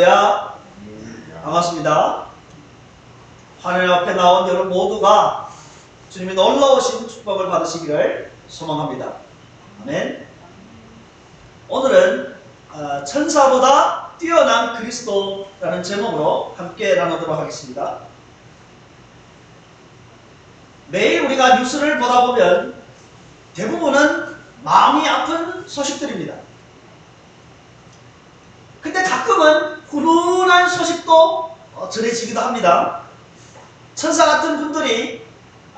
할렐루야. 반갑습니다. 하늘 앞에 나온 여러분 모두가 주님의 놀라우신 축복을 받으시기를 소망합니다. 아멘. 오늘은 천사보다 뛰어난 그리스도라는 제목으로 함께 나누도록 하겠습니다. 매일 우리가 뉴스를 보다 보면 대부분은 마음이 아픈 소식들입니다. 근데 가끔은 훈훈한 소식도 전해지기도 합니다. 천사 같은 분들이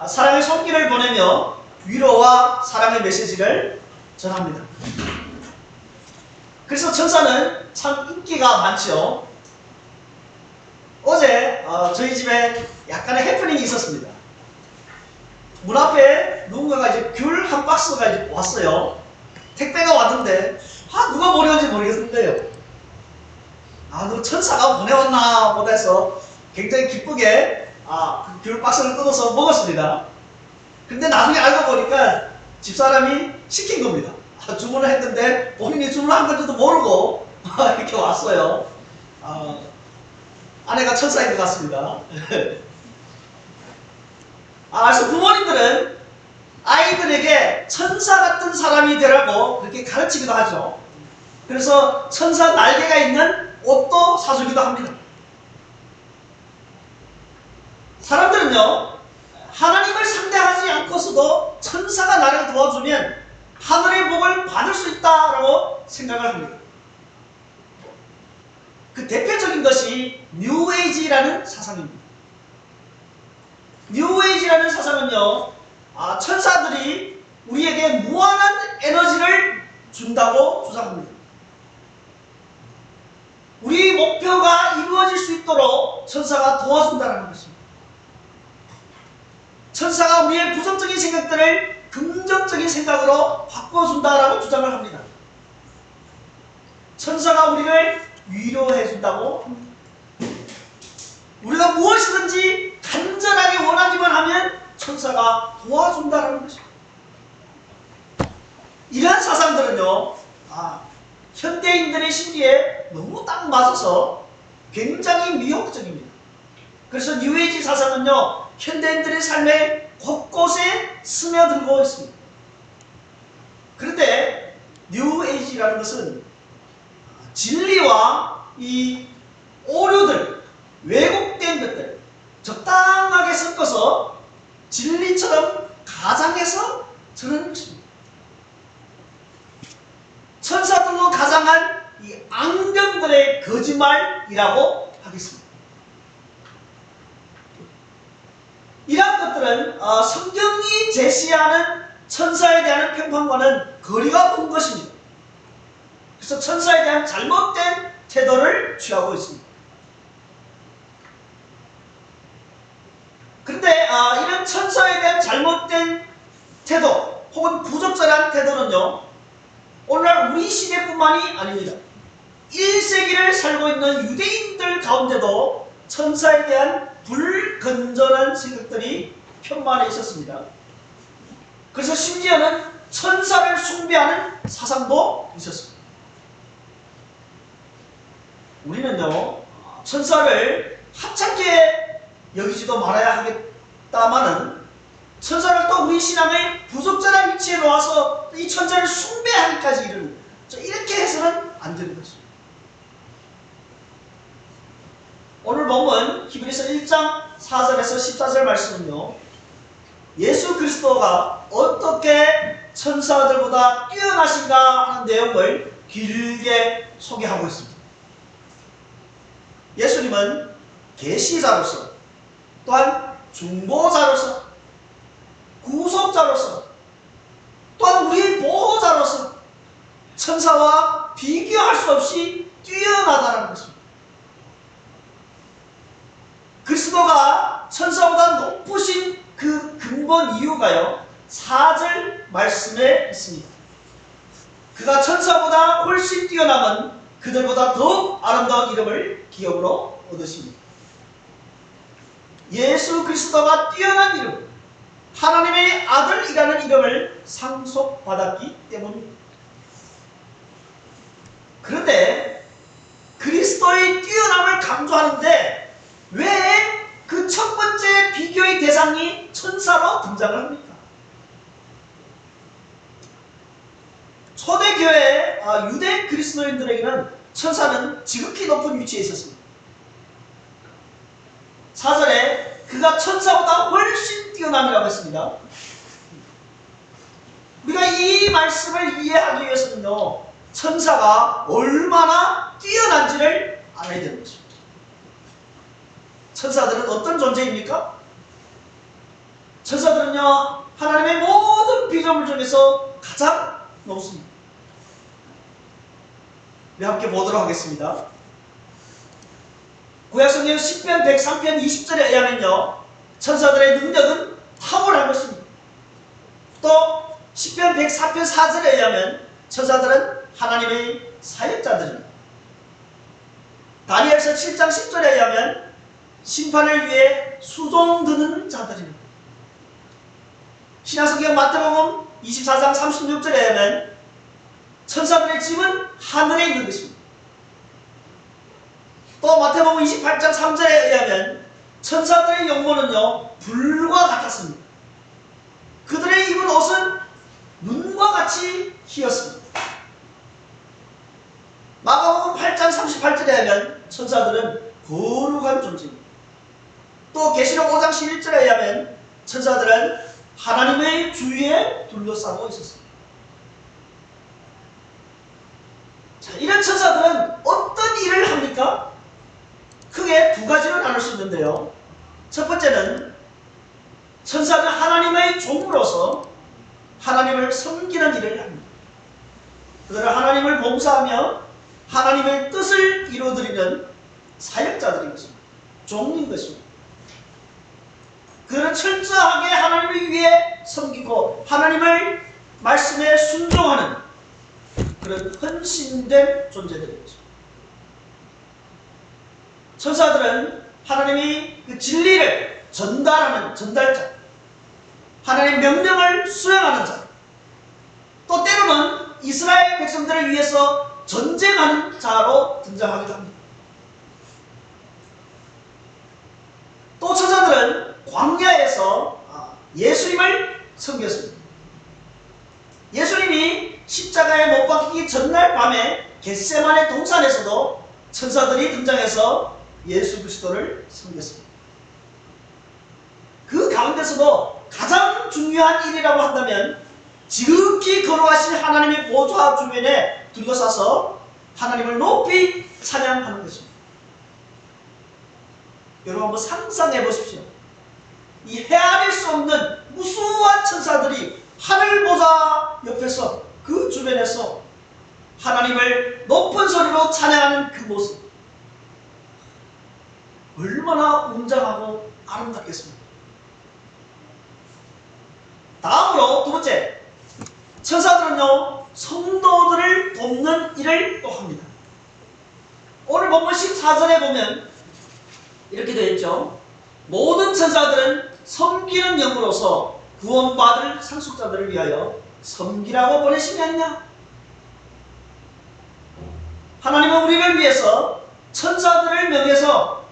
사랑의 손길을 보내며 위로와 사랑의 메시지를 전합니다. 그래서 천사는 참 인기가 많죠. 어제 저희 집에 약간의 해프닝이 있었습니다. 문 앞에 누군가가 이제 귤 한 박스가 이제 왔어요. 택배가 왔는데 누가 보내온지 모르겠는데요. 너 천사가 보내왔나 보다 해서 굉장히 기쁘게 그 귤 박스를 뜯어서 먹었습니다. 근데 나중에 알고 보니까 집사람이 시킨 겁니다. 주문을 했는데 본인이 주문한 건지도 모르고 이렇게 왔어요. 아내가 천사인 것 같습니다. 그래서 부모님들은 아이들에게 천사 같은 사람이 되라고 그렇게 가르치기도 하죠. 그래서 천사 날개가 있는 옷도 사주기도 합니다. 사람들은요, 하나님을 상대하지 않고서도 천사가 나를 도와주면 하늘의 복을 받을 수 있다라고 생각을 합니다. 그 대표적인 것이 뉴에이지라는 사상입니다. 뉴에이지라는 사상은요, 천사들이 우리에게 무한한 에너지를 준다고 주장합니다. 우리 목표가 이루어질 수 있도록 천사가 도와준다는 것입니다. 천사가 우리의 부정적인 생각들을 긍정적인 생각으로 바꿔준다라고 주장을 합니다. 천사가 우리를 위로해준다고 합니다. 우리가 무엇이든지 간절하게 원하기만 하면 천사가 도와준다는 것입니다. 이러한 사상들은요, 현대인들의 심리에 너무 딱 맞아서 굉장히 미혹적입니다. 그래서 뉴에이지 사상은요, 현대인들의 삶에 곳곳에 스며들고 있습니다. 그런데 뉴에이지라는 것은 진리와 이 오류들, 왜곡된 것들 적당하게 섞어서 진리처럼 가장해서 전하는 것입니다. 천사들로 가장한 이 앙견들의 거짓말이라고 하겠습니다. 이러한 것들은 성경이 제시하는 천사에 대한 평판과는 거리가 먼 것입니다. 그래서 천사에 대한 잘못된 태도를 취하고 있습니다. 그런데 이런 천사에 대한 잘못된 태도 혹은 부적절한 태도는요, 오늘날 우리 시대뿐만이 아닙니다. 1세기를 살고 있는 유대인들 가운데도 천사에 대한 불건전한 생각들이 편만해 있었습니다. 그래서 심지어는 천사를 숭배하는 사상도 있었습니다. 우리는요, 천사를 하찮게 여기지도 말아야 하겠다마는 천사를 또 우리 신앙의 부적절한 위치에 놓아서 이 천사를 숭배하기까지 이르는, 이렇게 해서는 안 되는 것입니다. 오늘 본문 히브리서 1장 4절에서 14절 말씀은요, 예수 그리스도가 어떻게 천사들보다 뛰어나신가 하는 내용을 길게 소개하고 있습니다. 예수님은 계시자로서, 또한 중보자로서, 구속자로서, 또한 우리의 보호자로서 천사와 비교할 수 없이 뛰어나다는 것입니다. 그리스도가 천사보다 높으신 그 근본 이유가요, 4절 말씀에 있습니다. 그가 천사보다 훨씬 뛰어남은 그들보다 더욱 아름다운 이름을 기업으로 얻으십니다. 예수 그리스도가 뛰어난 이름, 하나님의 아들이라는 이름을 상속받았기 때문입니다. 그런데 그리스도의 뛰어난 강조하는데 왜 그 첫 번째 비교의 대상이 천사로 등장을 합니까? 초대교회 유대 그리스도인들에게는 천사는 지극히 높은 위치에 있었습니다. 4절에 그가 천사보다 훨씬 뛰어남이라고 했습니다. 우리가 이 말씀을 이해하기 위해서는요, 천사가 얼마나 뛰어난지를 알아야 되는 것입니다. 천사들은 어떤 존재입니까? 천사들은요, 하나님의 모든 피조물 중에서 가장 높습니다. 우리 함께 보도록 하겠습니다. 구약성경 10편 103편 20절에 의하면요, 천사들의 능력은 탁월한 것입니다. 또 10편 104편 4절에 의하면 천사들은 하나님의 사역자들입니다. 다니엘서 7장 10절에 의하면 심판을 위해 수종드는 자들입니다. 신약성경 마태복음 24장 36절에 의하면 천사들의 집은 하늘에 있는 것입니다. 또 마태복음 28장 3절에 의하면 천사들의 용모는요, 불과 같았습니다. 그들의 입은 옷은 눈과 같이 희었습니다. 마가복음 8장 38절에 의하면 천사들은 거룩한 존재입니다. 또 계시록 5장 11절에 의하면 천사들은 하나님의 주위에 둘러싸고 있었습니다. 자, 이런 천사들은 어떤 일을 합니까? 크게 두 가지로 나눌 수 있는데요. 첫 번째는 천사는 하나님의 종으로서 하나님을 섬기는 일을 합니다. 그들은 하나님을 봉사하며 하나님의 뜻을 이루어드리는 사역자들인 것입니다. 종인 것입니다. 그들은 철저하게 하나님을 위해 섬기고 하나님의 말씀에 순종하는 그런 헌신된 존재들인 것입니다. 천사들은 하나님이 그 진리를 전달하는 전달자, 하나님의 명령을 수행하는 자, 또 때로는 이스라엘 백성들을 위해서 전쟁하는 자로 등장하기도 합니다. 또 천사들은 광야에서 예수님을 섬겼습니다. 예수님이 십자가에 못 박히기 전날 밤에 겟세마네 동산에서도 천사들이 등장해서 예수 그리스도를 섬겼습니다. 그 가운데서도 가장 중요한 일이라고 한다면 지극히 거룩하신 하나님의 보좌 주변에 둘러싸서 하나님을 높이 찬양하는 것입니다. 여러분 한번 상상해 보십시오. 이 헤아릴 수 없는 무수한 천사들이 하늘 보좌 옆에서 그 주변에서 하나님을 높은 소리로 찬양하는 그 모습, 얼마나 웅장하고 아름답겠습니까? 다음으로 두 번째, 천사들은요, 성도들을 돕는 일을 또 합니다. 오늘 본문 14절에 보면 이렇게 되어 있죠. 모든 천사들은 섬기는 영으로서 구원받을 상속자들을 위하여 섬기라고 보내심이 아니냐? 하나님은 우리를 위해서 천사들을 명해서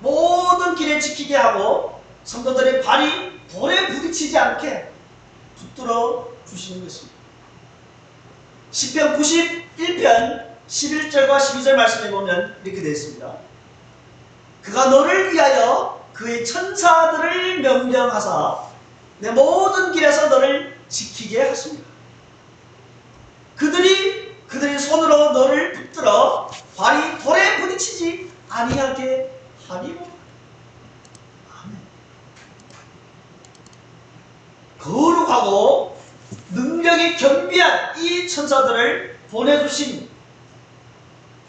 모든 길에 지키게 하고 성도들의 발이 돌에 부딪히지 않게 붙들어 주시는 것입니다. 시편 91편 11절과 12절 말씀에 보면 이렇게 되어 있습니다. 그가 너를 위하여 그의 천사들을 명령하사 내 모든 길에서 너를 지키게 하십니다. 그들이 손으로 너를 붙들어 발이 돌에 부딪히지 아니하게 하리로다. 아멘. 거룩하고 능력이 겸비한 이 천사들을 보내주신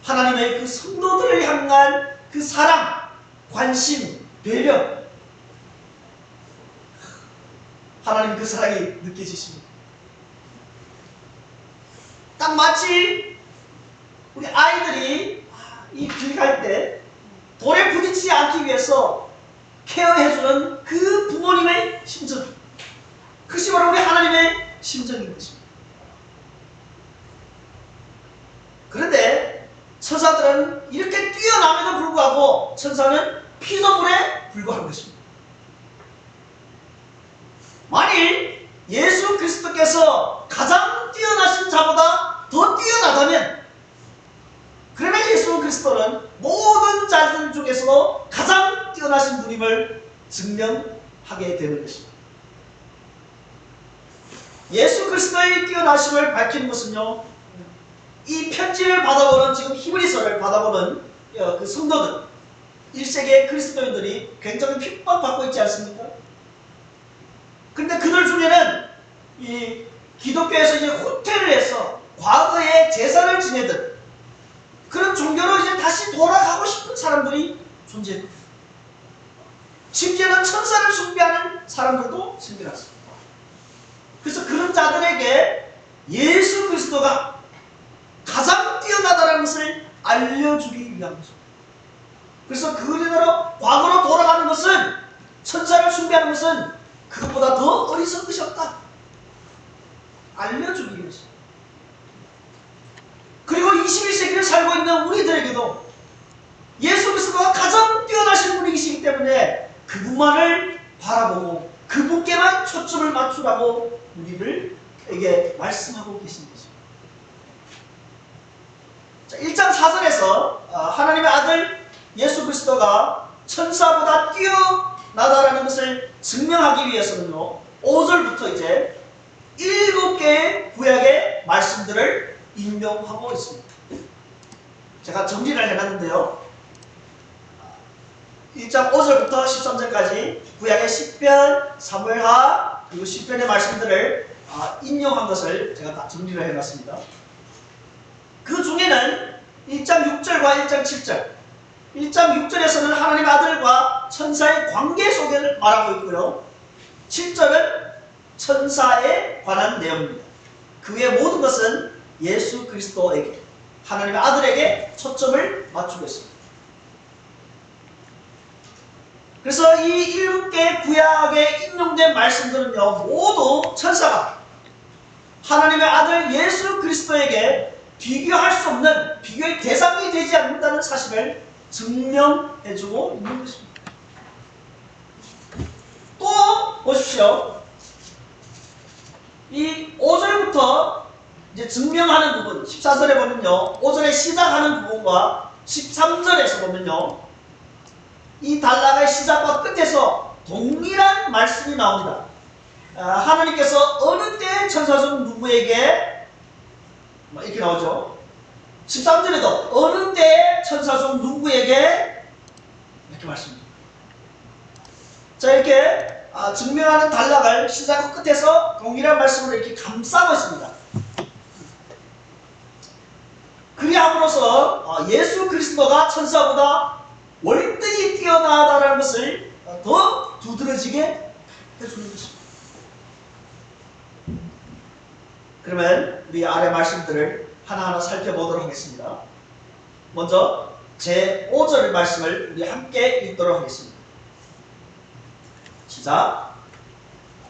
하나님의 그 성도들을 향한 그 사랑, 관심, 배려, 하나님 그 사랑이 느껴지십니다. 딱 마치 우리 아이들이 이 길 갈 때 돌에 부딪히지 않기 위해서 케어해주는 그 부모님의 심정, 그것이 바로 우리 하나님의 심정인 것입니다. 그런데 천사들은 이렇게 뛰어남에도 불구하고 천사는 피조물에 불과한 것입니다. 만일 예수 그리스도께서 가장 뛰어나신 자보다 더 뛰어나다면, 그러면 예수 그리스도는 모든 자들 중에서도 가장 뛰어나신 분임을 증명하게 되는 것입니다. 예수 그리스도의 뛰어나심을 밝히는 것은요, 이 편지를 받아보는, 지금 히브리서를 받아보는 그 성도들, 1세기의 그리스도인들이 굉장히 핍박받고 있지 않습니까? 근데 그들 중에는 이 기독교에서 이제 후퇴를 해서 과거에 제사를 지내던 그런 종교로 이제 다시 돌아가고 싶은 사람들이 존재합니다. 심지어는 천사를 숭배하는 사람들도 생겨났습니다. 그래서 그런 자들에게 예수 그리스도가 가장 뛰어나다는 것을 알려주기 위한 것입니다. 그래서 그대로 과거로 돌아가는 것은, 천사를 숭배하는 것은 그것보다 더 어리석은 것이 없다. 알려주기 위해서. 그리고 21세기를 살고 있는 우리들에게도 예수 그리스도가 가장 뛰어나신 분이시기 때문에 그분만을 바라보고 그분께만 초점을 맞추라고 우리에게 말씀하고 계신 것입니다. 자, 1장 4절에서 하나님의 아들 예수 그리스도가 천사보다 뛰어나다라는 것을 증명하기 위해서는요, 5절부터 이제 7개의 구약의 말씀들을 인용하고 있습니다. 제가 정리를 해놨는데요, 1장 5절부터 13절까지 구약의 시편, 사무엘하, 그리고 시편의 말씀들을 인용한 것을 제가 다 정리를 해놨습니다. 그 중에는 1장 6절과 1장 7절, 1장 6절에서는 하나님의 아들과 천사의 관계 소개를 말하고 있고요, 7절은 천사에 관한 내용입니다. 그 외의 모든 것은 예수 그리스도에게, 하나님의 아들에게 초점을 맞추고 있습니다. 그래서 이 7개 구약에 인용된 말씀들은요, 모두 천사가 하나님의 아들 예수 그리스도에게 비교할 수 없는, 비교의 대상이 되지 않는다는 사실을 증명해주고 있는 것입니다. 또 보십시오. 이 5절부터 이제 증명하는 부분, 14절에 보면요, 5절에 시작하는 부분과 13절에서 보면요, 이 단락의 시작과 끝에서 동일한 말씀이 나옵니다. 하나님께서 어느 때 천사 중 누구에게, 이렇게 나오죠. 13절에도 어느 때 천사 중 누구에게, 이렇게 말씀입니다. 자, 이렇게 증명하는 단락을 시작과 끝에서 동일한 말씀으로 이렇게 감싸고 있습니다. 그리함으로써 예수 그리스도가 천사보다 월등히 뛰어나다는 것을 더 두드러지게 해주는 것입니다. 그러면 우리 아래 말씀들을 하나하나 살펴보도록 하겠습니다. 먼저 제 5절 말씀을 우리 함께 읽도록 하겠습니다. 시작.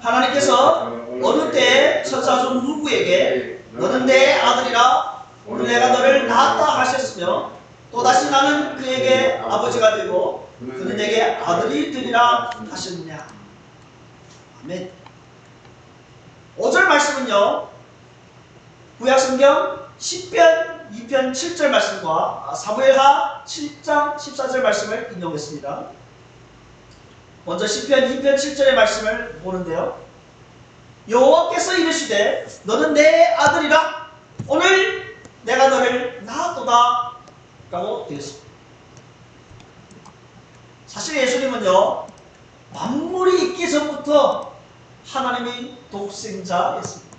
하나님께서 어느 때 천사 중 누구에게 너는 내 아들이라, 오늘 내가 너를 낳았다 하셨으며 또다시 나는 그에게 아버지가 되고 그는 내게 아들이 되리라 하셨느냐. 아멘. 5절 말씀은요, 구약성경 10편 2편 7절 말씀과 사무엘하 7장 14절 말씀을 인용했습니다. 먼저 10편 2편 7절의 말씀을 보는데요, 여호와께서 이르시되 너는 내 아들이라, 오늘 내가 너를 낳았도다 라고 되어 있습니다. 사실 예수님은요, 만물이 있기 전부터 하나님의 독생자였습니다.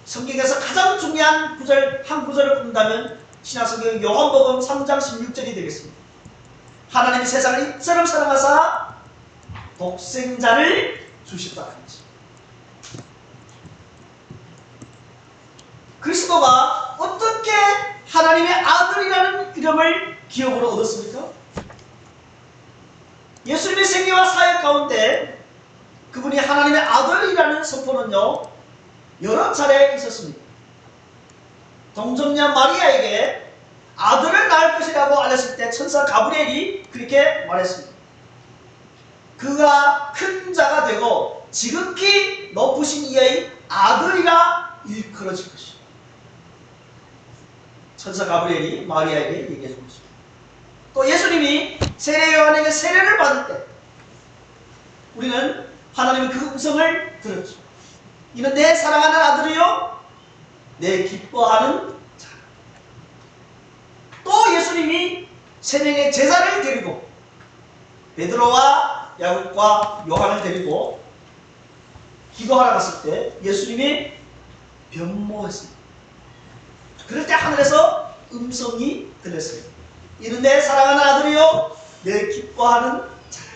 성경에서 가장 중요한 구절, 한 구절을 본다면 신약성경 요한복음 3장 16절이 되겠습니다. 하나님이 세상을 이처럼 사랑하사 독생자를 주셨다는 것입니다. 그리스도가 어떻게 하나님의 아들이라는 이름을 기업으로 얻었습니까? 예수님의 생애와 사역 가운데 그분이 하나님의 아들이라는 선포는요, 여러 차례 있었습니다. 동정녀 마리아에게 아들을 낳을 것이라고 알렸을 때 천사 가브리엘이 그렇게 말했습니다. 그가 큰 자가 되고 지극히 높으신 이의 아들이라 일컬어질 것이다. 천사 가브리엘이 마리아에게 얘기해 준 것입니다. 또 예수님이 세례 요한에게 세례를 받을 때 우리는 하나님의 그 음성을 들었죠. 이는 내 사랑하는 아들이요 내 기뻐하는 자. 또 예수님이 세 명의 제자를 데리고 베드로와 야곱과 요한을 데리고 기도하러 갔을 때 예수님이 변모했습니다. 그럴 때 하늘에서 음성이 들렸어요. 이는 내 사랑하는 아들이요 내 기뻐하는 자라.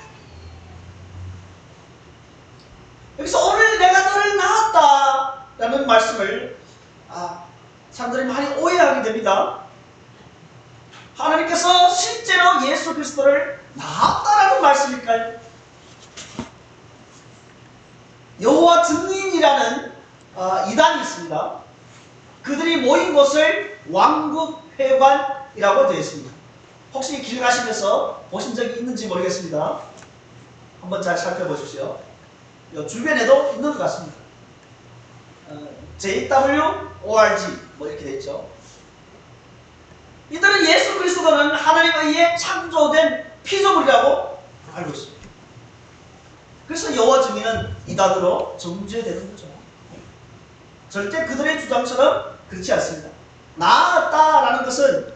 여기서 오늘 내가 너를 낳았다 라는 말씀을 사람들이 많이 오해하게 됩니다. 하나님께서 실제로 예수 그리스도를 낳았다라는 말씀일까요? 여호와 증인이라는 이단이 있습니다. 그들이 모인 곳을 왕국회관이라고 되어 있습니다. 혹시 길 가시면서 보신 적이 있는지 모르겠습니다. 한번 잘 살펴보십시오. 주변에도 있는 것 같습니다. JWORG 뭐 이렇게 되어 있죠. 이들은 예수 그리스도는 하나님에 의해 창조된 피조물이라고 알고 있습니다. 그래서 여호와 증인은 이단으로 정죄되는 거죠. 절대 그들의 주장처럼 그렇지 않습니다. 낳았다라는 것은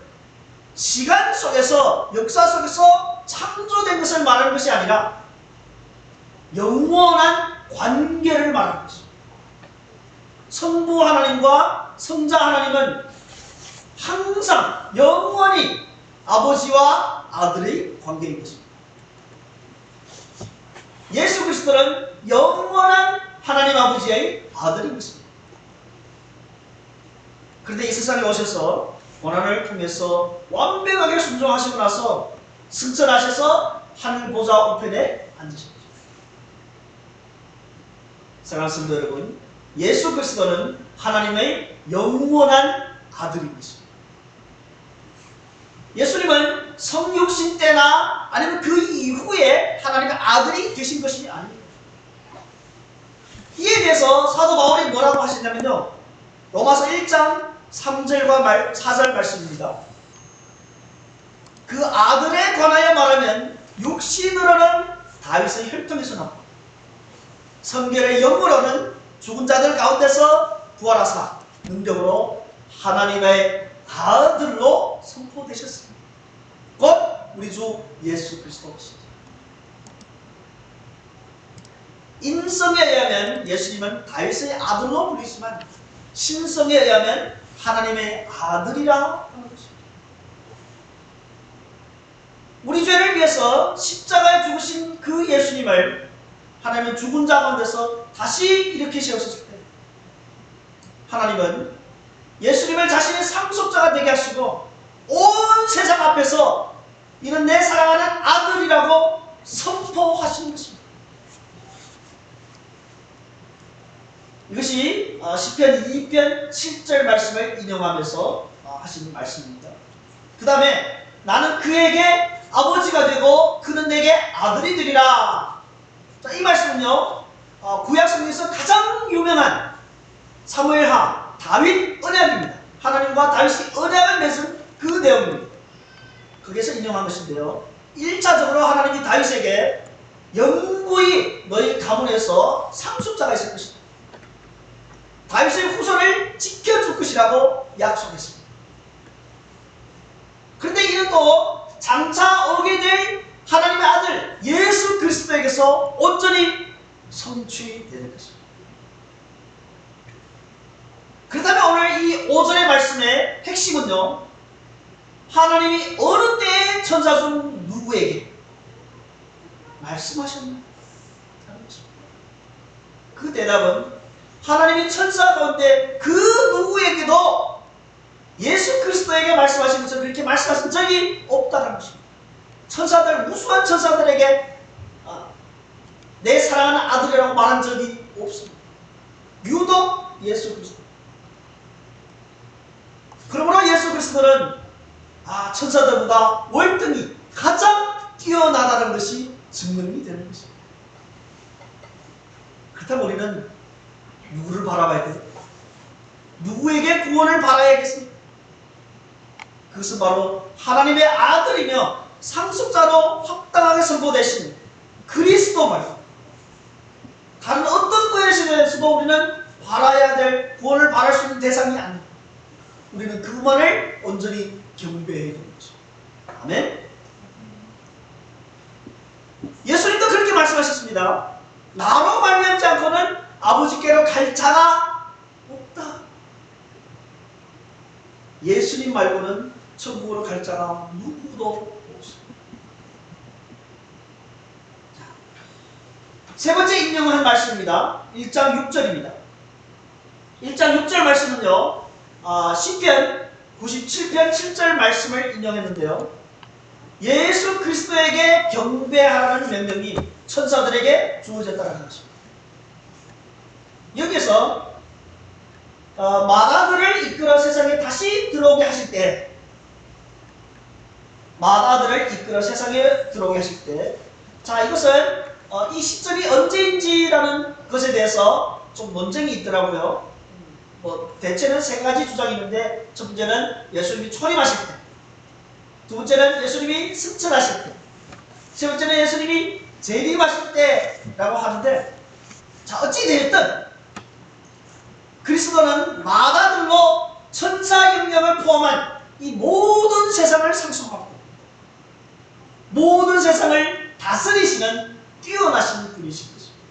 시간 속에서 역사 속에서 창조된 것을 말하는 것이 아니라 영원한 관계를 말하는 것입니다. 성부 하나님과 성자 하나님은 항상 영원히 아버지와 아들의 관계인 것입니다. 예수 그리스도는 영원한 하나님 아버지의 아들인 것입니다. 그런데 이 세상에 오셔서 고난을 통해서 완벽하게 순종하시고 나서 승천하셔서 하늘 보좌 우편에 앉으십니다. 사랑하는 성도 여러분, 예수 그리스도는 하나님의 영원한 아들인 것입니다. 예수님은 성육신 때나 아니면 그 이후에 하나님의 아들이 되신 것이 아닙니다. 이에 대해서 사도 바울이 뭐라고 하시냐면요, 로마서 1장 3절과 4절 말씀입니다. 그 아들에 관하여 말하면 육신으로는 다윗의 혈통에서 나고 성결의 영으로는 죽은 자들 가운데서 부활하사 능력으로 하나님의 아들로 선포되셨습니다. 곧 우리 주 예수 그리스도시죠. 인성에 의하면 예수님은 다윗의 아들로 불리지만 신성에 의하면 하나님의 아들이라 하는 것입니다. 우리 죄를 위해서 십자가에 죽으신 그 예수님을 하나님은 죽은 자 가운데서 다시 일으켜 세우셨을 때 하나님은 예수님을 자신의 상속자가 되게 하시고 온 세상 앞에서 이는 내 사랑하는 아들이라고 선포하시는 것입니다. 이것이 시편 2편 7절 말씀을 인용하면서 하신 말씀입니다. 그 다음에 나는 그에게 아버지가 되고 그는 내게 아들이 되리라. 자, 이 말씀은요, 구약 성경에서 가장 유명한 사무엘하 다윗 언약입니다. 하나님과 다윗이 언약을 맺은 그 내용입니다. 거기에서 인용한 것인데요, 1차적으로 하나님이 다윗에게 영구히 너희 가문에서 상속자가 있을 것이다, 다윗의 후손을 지켜줄 것이라고 약속했습니다. 그런데 이는 또 장차 오게 될 하나님의 아들 예수 그리스도에게서 온전히 성취되는 것입니다. 그렇다면 오늘 이 5절의 말씀의 핵심은요, 하나님이 어느 때에 천사 중 누구에게 말씀하셨나 하는 것입니다. 그 대답은 하나님이 천사 가운데 그 누구에게도 예수 그리스도에게 말씀하신 것처럼 그렇게 말씀하신 적이 없다는 것입니다. 천사들, 무수한 천사들에게 내 사랑하는 아들이라고 말한 적이 없습니다. 유독 예수 그리스도. 그러므로 예수 그리스도는 천사들보다 월등히 가장 뛰어나다는 것이 증명이 되는 것입니다. 그렇다면 우리는 누구를 바라봐야 돼요? 누구에게 구원을 바라야겠습니까? 그것은 바로 하나님의 아들이며 상속자로 확당하게 선포되신 그리스도 말입니다. 다른 어떤 것에서도 우리는 바라야 될, 구원을 바랄 수 있는 대상이 아닙니다. 우리는 그분만을 온전히 경배해야 되는 것입니다. 아멘. 예수님도 그렇게 말씀하셨습니다. 나로 말미암지 않고는 아버지께로 갈 자가 없다. 예수님 말고는 천국으로 갈 자가 누구도 없습니다. 세 번째 인용한 말씀입니다. 1장 6절입니다. 1장 6절 말씀은요, 시편 97편 7절 말씀을 인용했는데요. 예수 그리스도에게 경배하라는 명령이 천사들에게 주어졌다는 것입니다. 여기서 마다들을 이끌어 세상에 다시 들어오게 하실 때, 마다들을 이끌어 세상에 들어오게 하실 때, 자, 이것은 이 시점이 언제인지라는 것에 대해서 좀 논쟁이 있더라고요. 대체는 세 가지 주장이 있는데, 첫 번째는 예수님이 초림하실 때, 두 번째는 예수님이 승천하실 때, 세 번째는 예수님이 재림하실 때라고 하는데, 자, 어찌 되었든 그리스도는 마다들로 천사 영역을 포함한 이 모든 세상을 상속하고 모든 세상을 다스리시는 뛰어나신 분이신 것입니다.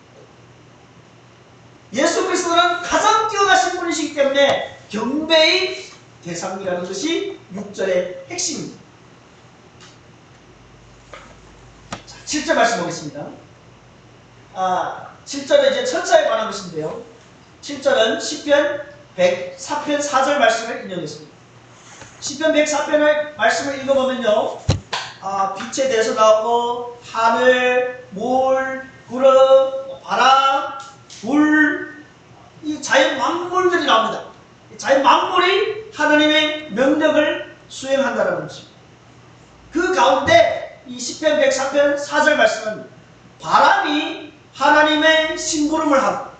예수 그리스도는 가장 뛰어나신 분이시기 때문에 경배의 대상이라는 것이 6절의 핵심입니다. 자, 7절 말씀 보겠습니다. 7절은 이제 천사에 관한 것인데요. 7절은 시편 104편 4절 말씀을 인용했습니다. 시편 104편의 말씀을 읽어보면요, 빛에 대해서 나오고 하늘, 물, 구름, 바람, 불, 이 자연 만물들이 나옵니다. 이 자연 만물이 하나님의 명령을 수행한다는 것입니다. 그 가운데 이 시편 104편 4절 말씀은 바람이 하나님의 심부름을 하고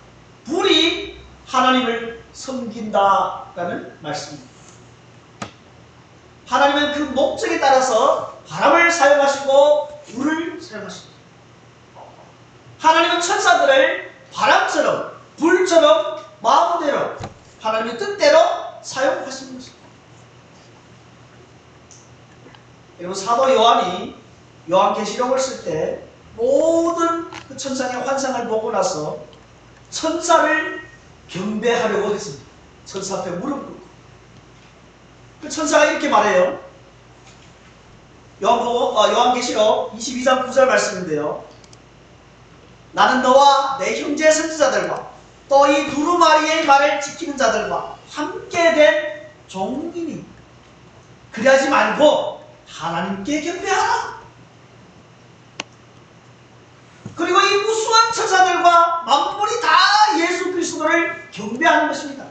불이 하나님을 섬긴다라는 말씀입니다. 하나님은 그 목적에 따라서 바람을 사용하시고 불을 사용하십니다. 하나님은 천사들을 바람처럼 불처럼 마음대로 하나님의 뜻대로 사용하시는 것입니다. 여러분, 사도 요한이 요한계시록을 쓸 때 모든 그 천상의 환상을 보고 나서 천사를 경배하려고 했습니다. 천사 앞에 무릎 꿇고. 그 천사가 이렇게 말해요. 요한계시록 22장 9절 말씀인데요. 나는 너와 내 형제 선지자들과 또 이 두루마리의 말을 지키는 자들과 함께 된 종이니 그리하지 말고 하나님께 경배하라. 그리고 이 무수한 천사들과 만물이 다 예수 그리스도를 경배하는 것입니다.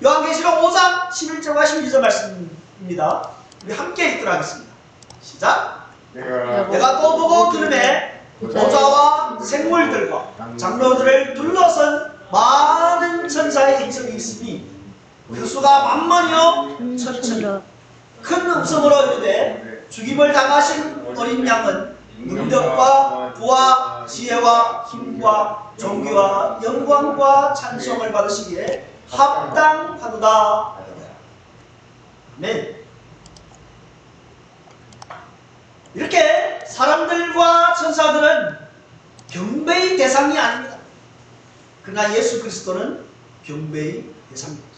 요한계시록 5장 11절과 12절 말씀입니다. 우리 함께 읽도록 하겠습니다. 시작. 내가 또 보고 들음에 보좌와 생물들과 장로들을 둘러선 많은 천사의 행성이 있으니 그 수가 만만이요 천천히 큰 음성으로 이르되 죽임을 당하신 어린 양은 능력과 부와 지혜와 힘과 존귀와 영광과 찬송을 받으시기에 합당하도다. 아멘. 이렇게 사람들과 천사들은 경배의 대상이 아닙니다. 그러나 예수 그리스도는 경배의 대상입니다.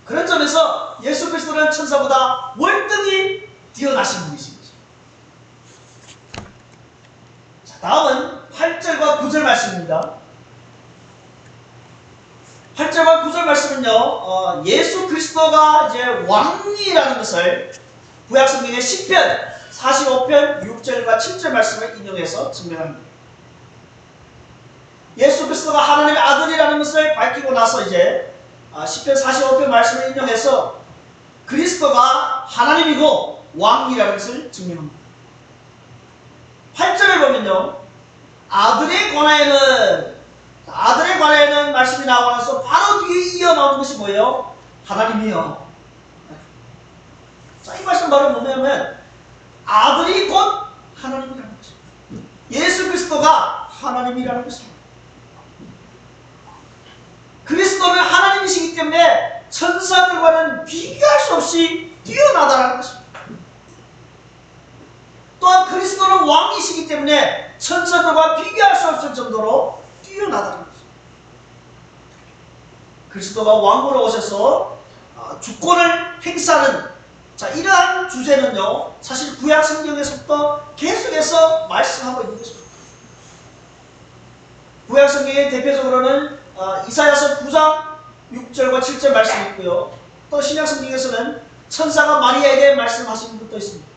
그런 점에서 예수 그리스도는 천사보다 월등히 뛰어나신 분이십니다. 자, 다음은 8절과 9절 말씀입니다. 8절과 9절 말씀은요, 예수 그리스도가 이제 왕이라는 것을 구약성경의 시편 45편 6절과 7절 말씀을 인용해서 증명합니다. 예수 그리스도가 하나님의 아들이라는 것을 밝히고 나서 이제 시편 45편 말씀을 인용해서 그리스도가 하나님이고 왕이라는 것을 증명합니다. 8절을 보면요, 아들에 관하여는 말씀이 나와서 바로 뒤에 이어 나오는 것이 뭐예요? 하나님이요. 자, 이 말씀 바로 뭐냐면 아들이 곧 하나님이라는 것입니다. 예수 그리스도가 하나님이라는 것입니다. 그리스도는 하나님이시기 때문에 천사들과는 비교할 수 없이 뛰어나다라는 것입니다. 또한 그리스도는 왕이시기 때문에 천사들과 비교할 수 없을 정도로 뛰어나다는 것입니다. 그리스도가 왕으로 오셔서 주권을 행사하는, 자, 이러한 주제는요, 사실 구약 성경에서부터 계속해서 말씀하고 있는 것입니다. 구약 성경에 대표적으로는 이사야서 9장 6절과 7절 말씀이 있고요. 또 신약 성경에서는 천사가 마리아에게 말씀하신 것도 있습니다.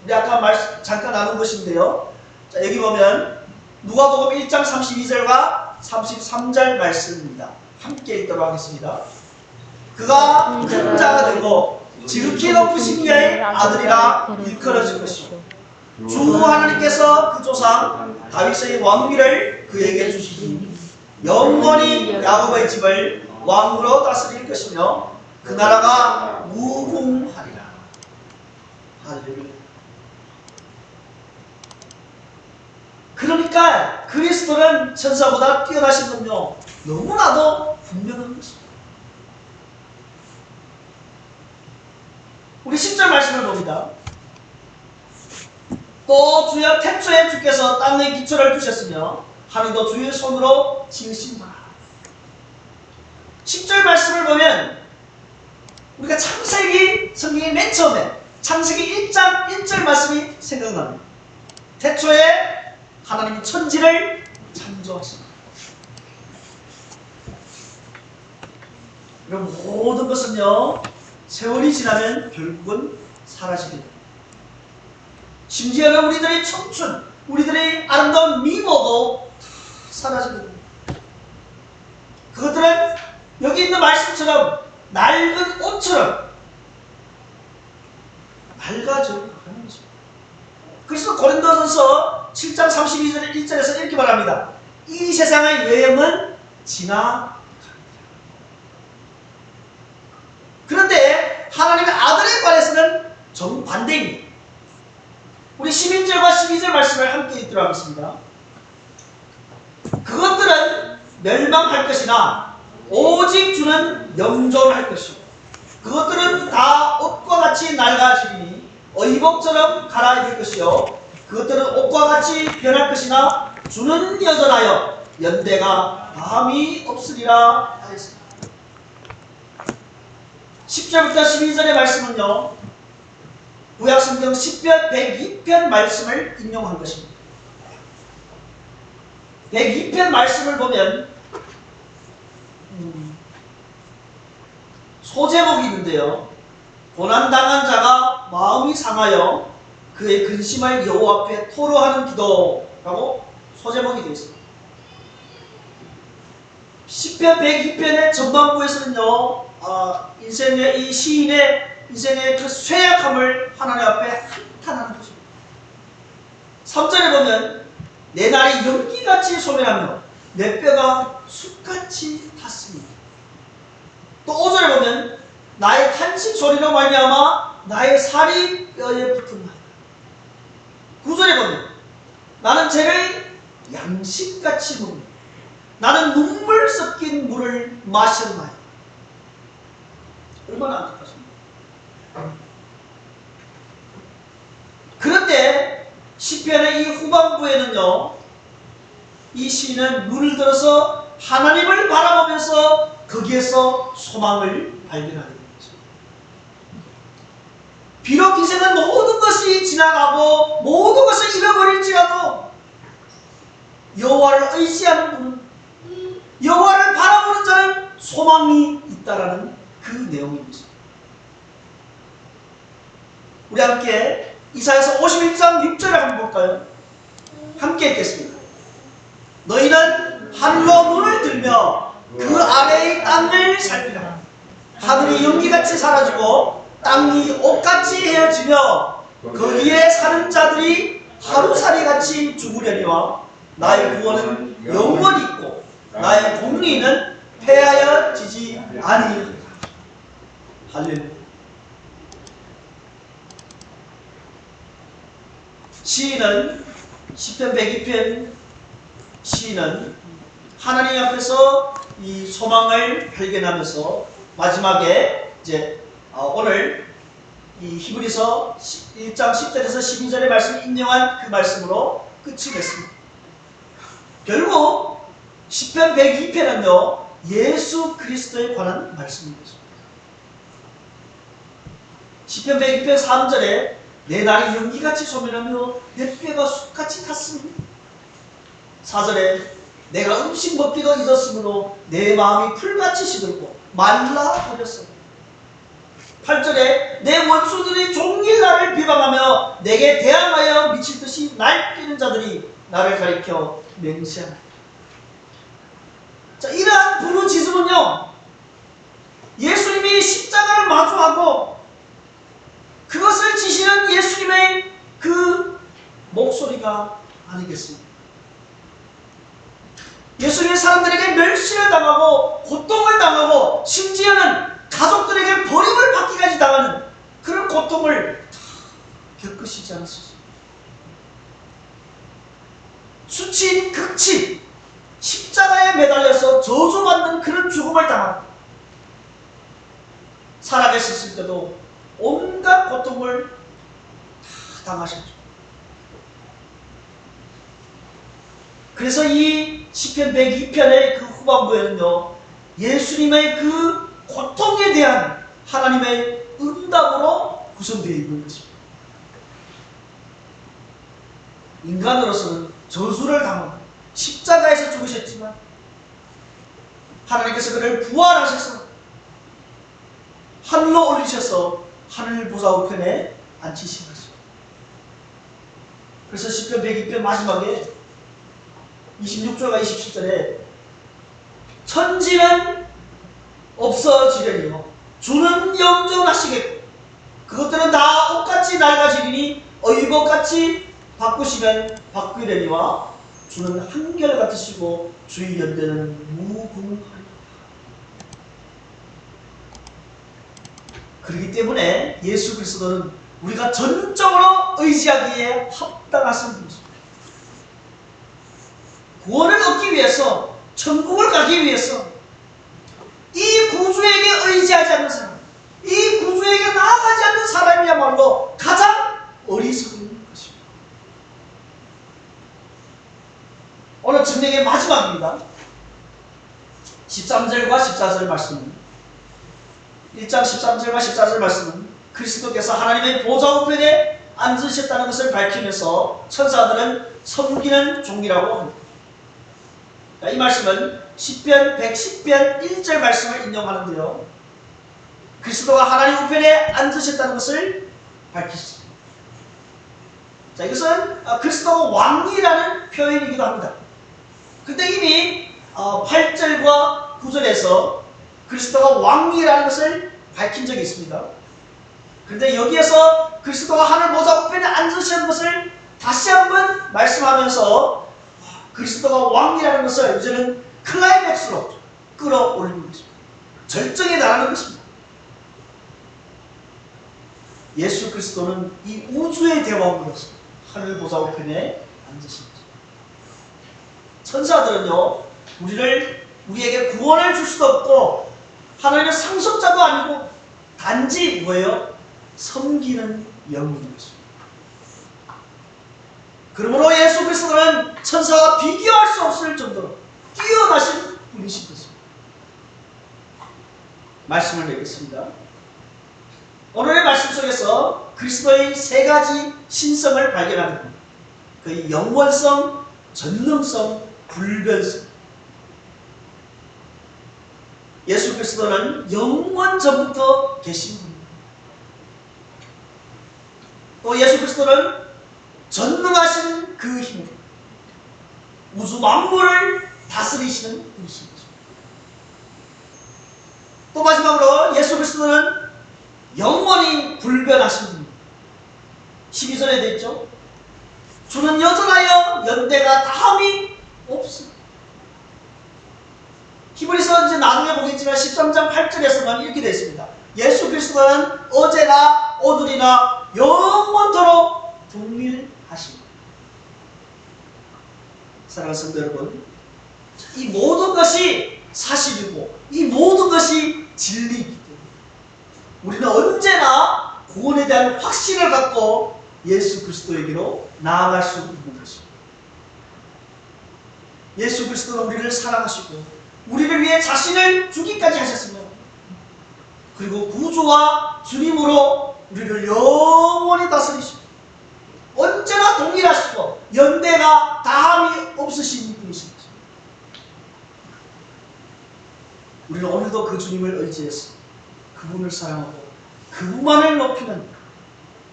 우리 아까 잠깐 나눈 것인데요. 자, 여기 보면 누가복음 1장 32절과 33절 말씀입니다. 함께 읽도록 하겠습니다. 그가 큰 자가 되고 지극히 높으신 이의 아들이라 일컬어질 것이고 주 하나님께서 그 조상 다윗의 왕위를 그에게 주시니 영원히 야곱의 집을 왕으로 다스릴 것이며 그 나라가 무궁하리라. 할렐루야. 그러니까 그리스도는 천사보다 뛰어나신 건요, 너무나도 분명한 것입니다. 우리 10절 말씀을 봅니다. 또 주여 태초에 주께서 땅에 기초를 두셨으며 하늘도 주의 손으로 지으신 바라. 10절 말씀을 보면 우리가 창세기 성경의 맨 처음에 창세기 1장 1절 말씀이 생각납니다. 태초에 하나님이 천지를 창조하십니다. 이런 모든 것은요, 세월이 지나면 결국은 사라지게 됩니다. 심지어는 우리들의 청춘, 우리들의 아름다운 미모도 사라지게 됩니다. 그것들은 여기 있는 말씀처럼 낡은 옷처럼 낡아져 가는 것입니다. 그래서 고린도전서 7장 32절 1절에서 이렇게 말합니다. 이 세상의 외형은 지나갑니다. 그런데 하나님의 아들에 관해서는 정반대입니다. 우리 11절과 12절 말씀을 함께 읽도록 하겠습니다. 그것들은 멸망할 것이나 오직 주는 영존할 것이고 그것들은 다 옷과 같이 낡아지리니 의복처럼 갈아입을 것이요 그것들은 옷과 같이 변할 것이나 주는 여전하여 연대가 다함이 없으리라 하였습니다. 10절부터 12절의 말씀은요, 구약성경 10편 102편 말씀을 인용한 것입니다. 102편 말씀을 보면 소제목이 있는데요, 고난당한 자가 마음이 상하여 그의 근심을 여호와 앞에 토로하는 기도라고 소제목이 되어 있습니다. 10편 102편의 전반부에서는요, 이 시인의 인생의 그 쇠약함을 하나님 앞에 한탄하는 것입니다. 3절에 보면 내 날이 연기같이 소멸하며 내 뼈가 숯같이 탔습니다. 또 5절에 보면 나의 탄식 소리로 말미암아 나의 살이 뼈에 붙은 나이다. 9절에 보면 나는 죄를 양식같이 먹는다. 나는 눈물 섞인 물을 마셨나이다. 얼마나 안타깝습니까? 그런데 시편의 이 후반부에는요, 이 시인은 눈을 들어서 하나님을 바라보면서 거기에서 소망을 발견하게 됩니다. 비록 인생은 모든 것이 지나가고 모든 것을 잃어버릴지라도 여호와를 의지하는 분은, 여호와를 바라보는 자는 소망이 있다라는 그 내용입니다. 우리 함께 이사야서 51장 6절을 한번 볼까요? 함께 읽겠습니다. 너희는 하늘로 눈을 들며 그 아래의 땅을 살피라. 하늘이 연기같이 사라지고 땅이 옷같이 헤어지며 거기에 사는 자들이 하루살이같이 죽으려니와 나의 구원은 영원히 있고 나의 공리는 패하여지지 아니하리라. 할렐루야. 시인은 시편 102편 시인은 하나님 앞에서 이 소망을 발견하면서 마지막에 이제 오늘 이 히브리서 1장 10절에서 12절의 말씀을 인용한 그 말씀으로 끝이 됐습니다. 결국 시편 102편은요 예수 그리스도에 관한 말씀입니다. 시편 102편 3절에 내 날이 연기같이 소멸하며 내 뼈가 숯같이 탔으니 4절에 내가 음식 먹기도 잊었으므로 내 마음이 풀같이 시들고 말라버렸으니 8절에 내 원수들이 종일 나를 비방하며 내게 대항하여 미칠듯이 날뛰는 자들이 나를 가리켜 맹세하나이다. 자, 이러한 부르짖음은요 예수님이 십자가를 마주하고 그것을 지시는 예수님의 그 목소리가 아니겠습니까? 예수님이 사람들에게 멸시를 당하고 고통을 당하고 심지어는 가족들에게 버림을 받기까지 당하는 그런 고통을 다 겪으시지 않았습니까? 수치인 극치 십자가에 매달려서 저주받는 그런 죽음을 당하고 살아계셨을 때도 온갖 고통을 다 당하셨죠. 그래서 이 시편 102편의 그 후반부에는요 예수님의 그 고통에 대한 하나님의 응답으로 구성되어 있는 것입니다. 인간으로서는 저주를 당하고 십자가에서 죽으셨지만 하나님께서 그를 부활하셔서 하늘로 올리셔서 하늘 보좌 우편에 앉히신 것입니다. 그래서 시편 102편 마지막에 26절과 27절에 천지는 없어지려니요 주는 영존하시겠고 그것들은 다 옷같이 낡아지리니 의복같이 바꾸시면 바꾸려니와 주는 한결같으시고 주의 연대는 무궁하리라. 그렇기 때문에 예수 그리스도는 우리가 전적으로 의지하기에 합당하신 분이십니다. 구원을 얻기 위해서 천국을 가기 위해서 이 구주에게 의지하지 않는 사람, 이 구주에게 나아가지 않는 사람이야말로 가장 어리석은 것입니다. 오늘 증명의 마지막입니다. 13절과 14절 말씀은 1장 13절과 14절 말씀은 그리스도께서 하나님의 보좌 우편에 앉으셨다는 것을 밝히면서 천사들은 섬기는 종이라고 합니다. 이 말씀은 시편 110편 1절 말씀을 인용하는데요. 그리스도가 하나님 우편에 앉으셨다는 것을 밝히십니다. 자, 이것은 그리스도가 왕이라는 표현이기도 합니다. 근데 이미 8절과 9절에서 그리스도가 왕이라는 것을 밝힌 적이 있습니다. 그런데 여기에서 그리스도가 하늘 보좌 우편에 앉으신 것을 다시 한번 말씀하면서 그리스도가 왕이라는 것을 이제는 클라이맥스로 끌어올리는 것입니다. 절정에 달하는 것입니다. 예수 그리스도는 이 우주의 대왕으로서 하늘 보좌 우편에 앉으십니다. 천사들은요 우리에게 구원을 줄 수도 없고 하나님의 상속자도 아니고 단지 뭐예요? 섬기는 영웅인 것입니다. 그러므로 예수 그리스도는 천사와 비교할 수 없을 정도로 뛰어나신 분이신 것입니다. 말씀을 맺겠습니다. 오늘의 말씀 속에서 그리스도의 세 가지 신성을 발견합니다. 그의 영원성, 전능성, 불변성. 예수 그리스도는 영원 전부터 계신 분입니다. 또 예수 그리스도는 전능하신 그 힘으로 우주 만물을 다스리시는 분이십니다. 또 마지막으로 예수 그리스도는 영원히 불변하신 분입니다. 12절에 됐죠? 주는 여전하여 연대가 다함이 없습니다. 히브리서 이제 나중에 보겠지만 13장 8절에서만 이렇게 되어 있습니다. 예수 그리스도는 어제나 오늘이나 영원토록 동일하십니다. 사랑하는 성도 여러분, 이 모든 것이 사실이고 이 모든 것이 진리이기 때문에 우리는 언제나 구원에 대한 확신을 갖고 예수 그리스도에게로 나아갈 수 있는 것입니다. 예수 그리스도는 우리를 사랑하시고 우리를 위해 자신을 주기까지 하셨으며 그리고 구주와 주님으로 우리를 영원히 다스리시고 언제나 동일하시고 연대가 다함이 없으신 분이십니다. 우리는 오늘도 그 주님을 의지해서 그분을 사랑하고 그분만을 높이는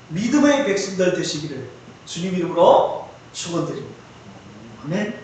믿음의 백성들 되시기를 주님 이름으로 축원드립니다. 아멘.